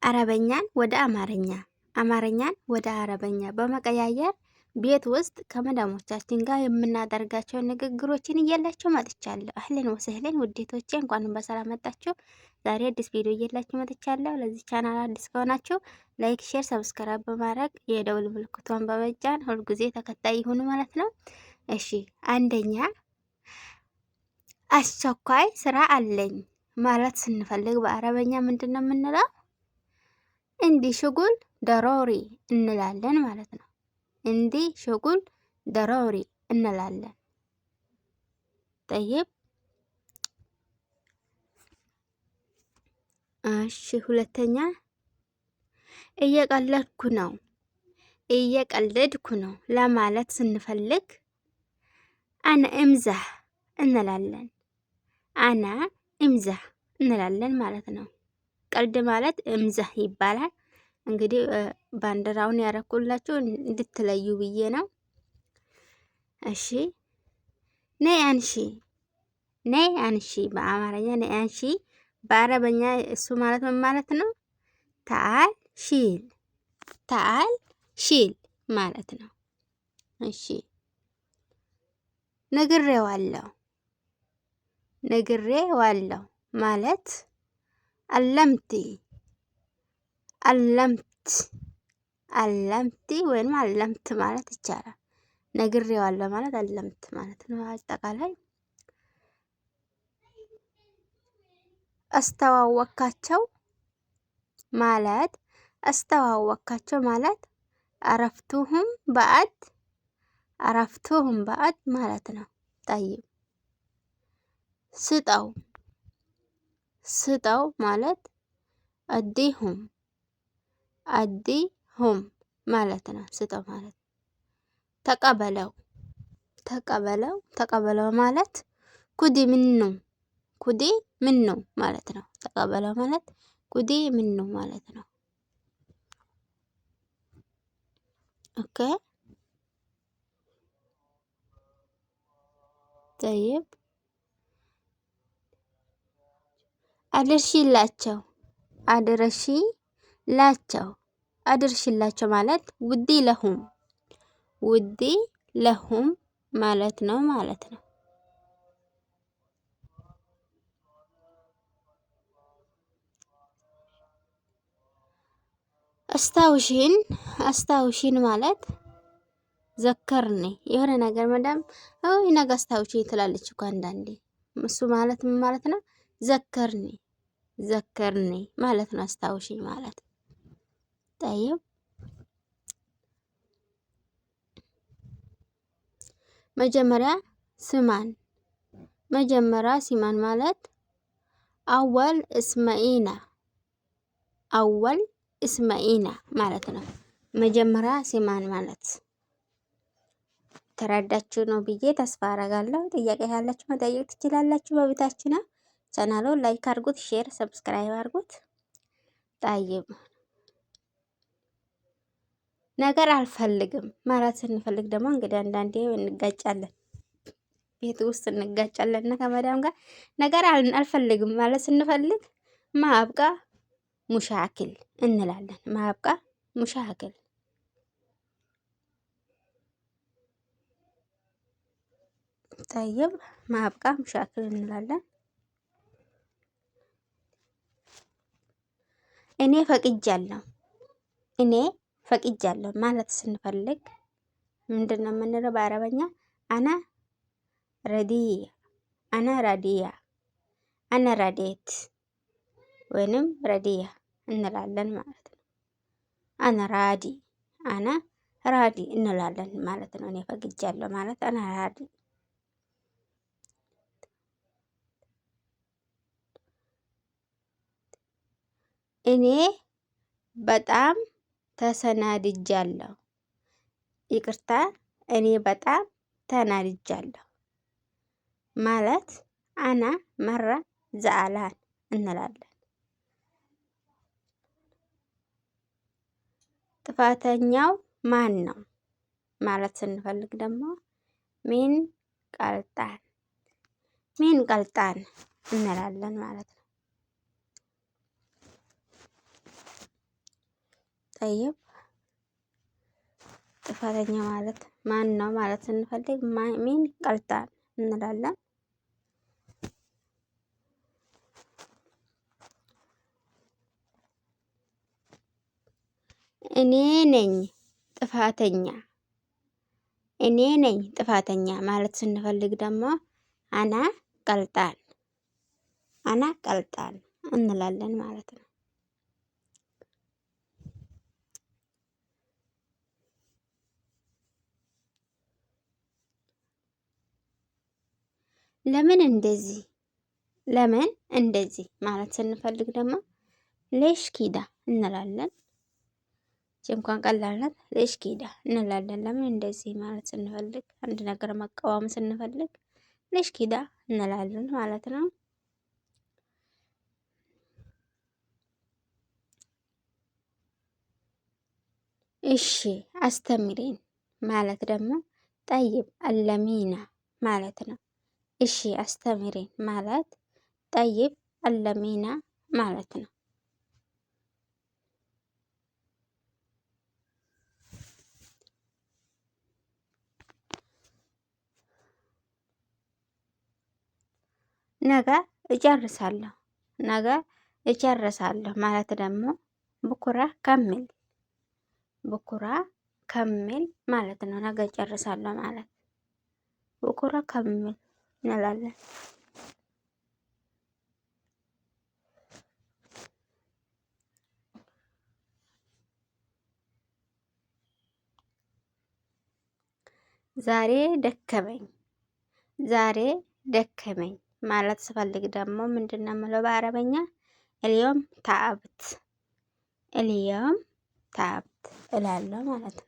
አረበኛን ወደ አማርኛ፣ አማርኛን ወደ አረበኛ በመቀያየር ቤት ውስጥ ከመዳሞቻችን ጋር የምናደርጋቸው ንግግሮችን እየላችሁ መጥቻለሁ። አህለን ወሰህለን ውዴቶቼ፣ እንኳን በሰላም መጣችሁ። ዛሬ አዲስ ቪዲዮ እየላችሁ መጥቻለሁ። ለዚህ ቻናል አዲስ ከሆናችሁ ላይክ፣ ሼር፣ ሰብስክራይብ በማድረግ የደውል ምልክቷን በመጫን ሁልጊዜ ተከታይ ይሁኑ ማለት ነው። እሺ፣ አንደኛ አስቸኳይ ስራ አለኝ ማለት ስንፈልግ በአረበኛ ምንድን ነው የምንለው? እንዲህ ሽጉል ደሮሪ እንላለን ማለት ነው። እንዲህ ሽጉል ደሮሪ እንላለን። ጠይብ እሺ፣ ሁለተኛ እየቀለድኩ ነው፣ እየቀለድኩ ነው ለማለት ስንፈልግ አነ እምዛህ እንላለን። አና እምዛህ እንላለን ማለት ነው። ቀልድ ማለት እምዛህ ይባላል። እንግዲህ ባንዲራውን ያረኩላችሁ እንድትለዩ ብዬ ነው። እሺ፣ ነይ አንሺ፣ ነይ አንሺ በአማርኛ ነይ አንሺ፣ በአረበኛ እሱ ማለት ምን ማለት ነው? ተአል ሺል፣ ተአል ሺል ማለት ነው። እሺ፣ ነግሬዋለሁ፣ ነግሬዋለሁ ማለት አለምቲ፣ አለምት፣ አለምቲ ወይም አለምት ማለት ይቻላል። ነግሬዋለሁ ማለት አለምት ማለት ነው። አጠቃላይ አስተዋወካቸው ማለት፣ አስተዋወካቸው ማለት አረፍቱሁም በአድ፣ አረፍቱሁም በአድ ማለት ነው። ጠይብ ስጠው፣ ስጠው ማለት አዲሁም፣ አዲሁም ማለት ነው። ስጠው ማለት ተቀበለው፣ ተቀበለው፣ ተቀበለው ማለት ኩዲ ምኑ፣ ኩዲ ምኑ ማለት ነው። ተቀበለው ማለት ኩዲ ምኑ ማለት ነው። ኦኬ ጠይብ አድርሺላቸው፣ አድርሺላቸው፣ አድርሺላቸው ማለት ውዲ ለሁም፣ ውዲ ለሁም ማለት ነው ማለት ነው። አስታውሽን፣ አስታውሽን ማለት ዘከርኒ የሆነ ነገር መዳም ነገ አስታውሺ ትላለች እኮ አንዳንዴ። እሱ ማለት ምን ማለት ነው? ዘከርኒ፣ ዘከርኒ ማለት ነው። አስታውሺ ማለት ጠይብ መጀመሪያ ስማን፣ መጀመሪያ ሲማን ማለት አወል እስመኢና፣ አወል እስመኢና ማለት ነው። መጀመሪያ ሲማን ማለት ተረዳችሁ ነው ብዬ ተስፋ አረጋለሁ። ጥያቄ ካላችሁ መጠየቅ ትችላላችሁ። በቤታችን ቻናሉን ላይክ አድርጉት፣ ሼር፣ ሰብስክራይብ አድርጉት። ጠይብ ነገር አልፈልግም ማለት ስንፈልግ ደግሞ እንግዲህ አንዳንዴ እንጋጫለን፣ ቤት ውስጥ እንጋጫለን እና ከመዳም ጋር ነገር አልፈልግም ማለት ስንፈልግ ማብቃ ሙሻክል እንላለን። ማብቃ ሙሻክል ጠይብ ማብቃ ሙሻክል እንላለን። እኔ ፈቅጃለሁ፣ እኔ ፈቅጃለሁ ማለት ስንፈልግ ምንድን ነው የምንለው በአረበኛ? አና ረዲያ፣ አና ራዲያ፣ አና ራዴት ወይንም ረዲያ እንላለን ማለት ነው። አና ራዲ፣ አና ራዲ እንላለን ማለት ነው። እኔ ፈቅጃለሁ ማለት አና ራዲ። እኔ በጣም ተሰናድጃለሁ፣ ይቅርታ እኔ በጣም ተናድጃለሁ ማለት አና መራ ዘአላን እንላለን። ጥፋተኛው ማን ነው ማለት ስንፈልግ ደግሞ ሚን ቀልጣን፣ ሚን ቀልጣን እንላለን ማለት ነው። ጠይብ ጥፋተኛ ማለት ማን ነው ማለት ስንፈልግ ሚን ቀልጣን እንላለን። እኔ ነኝ ጥፋተኛ፣ እኔ ነኝ ጥፋተኛ ማለት ስንፈልግ ደግሞ አና ቀልጣን፣ አና ቀልጣን እንላለን ማለት ነው። ለምን እንደዚህ፣ ለምን እንደዚህ ማለት ስንፈልግ ደግሞ ሌሽ ኪዳ እንላለን። እንኳን ቀላል ናት። ሌሽ ኪዳ እንላለን። ለምን እንደዚህ ማለት ስንፈልግ፣ አንድ ነገር መቃወም ስንፈልግ ሌሽ ኪዳ እንላለን ማለት ነው። እሺ አስተምሪን ማለት ደግሞ ጠይብ አለሚና ማለት ነው። እሺ አስተምሪን ማለት ጠይብ አለሚና ማለት ነው። ነገ እጨርሳለሁ፣ ነገ እጨርሳለሁ ማለት ደግሞ ብኩራ ከሚል፣ ብኩራ ከሚል ማለት ነው። ነገ እጨርሳለሁ ማለት ብኩራ ከሚል እንላለን። ዛሬ ደከመኝ፣ ዛሬ ደከመኝ ማለት ስፈልግ ደግሞ ምንድነው የምለው በአረበኛ እልዮም ታአብት፣ እልዮም ታአብት እላለሁ ማለት ነው።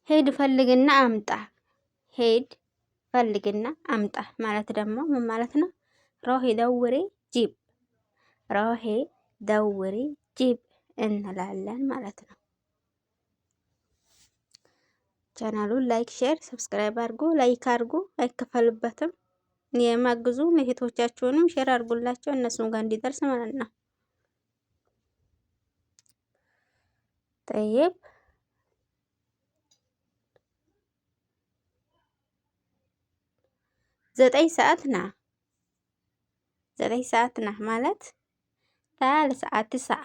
ሄድ ፈልግና አምጣ፣ ሄድ ፈልግና አምጣ ማለት ደግሞ ምን ማለት ነው? ሮሂ ደውሪ ጂብ፣ ሮሂ ደውሪ ጂብ እንላለን ማለት ነው። ቻናሉን ላይክ፣ ሼር፣ ሰብስክራይብ አድርጉ። ላይክ አድርጉ፣ አይከፈልበትም። የማግዙ እህቶቻችሁንም ሼር አድርጉላቸው እነሱም ጋር እንዲደርስ ማለት ነው። ጠይብ 9 ሰዓት ና፣ 9 ሰዓት ና ማለት ታል ሰዓት ትስዓ፣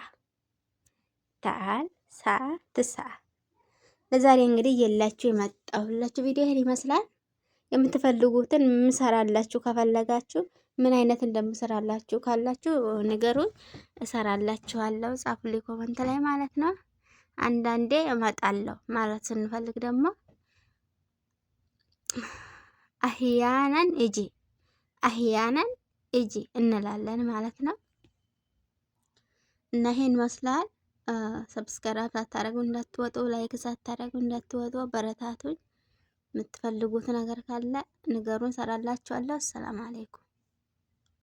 ታል ሰዓት ትስዓ። ለዛሬ እንግዲህ የላችሁ የመጣሁላችሁ ቪዲዮ ይሄን ይመስላል። የምትፈልጉትን ምሰራላችሁ ከፈለጋችሁ ምን አይነት እንደምሰራላችሁ ካላችሁ ንገሩን፣ እሰራላችኋለሁ። ጻፉልኝ ኮመንት ላይ ማለት ነው። አንዳንዴ እመጣለሁ ማለት ስንፈልግ ደግሞ አህያናን እጂ፣ አህያናን እጂ እንላለን ማለት ነው። እና ይሄን ይመስላል። ሰብስክራይብ ሳታደርጉ እንዳትወጡ፣ ላይክ ሳታደርጉ እንዳትወጡ። በረታቱኝ። የምትፈልጉት ነገር ካለ ንገሩን፣ ሰራላችኋለሁ። ሰላም አለይኩም።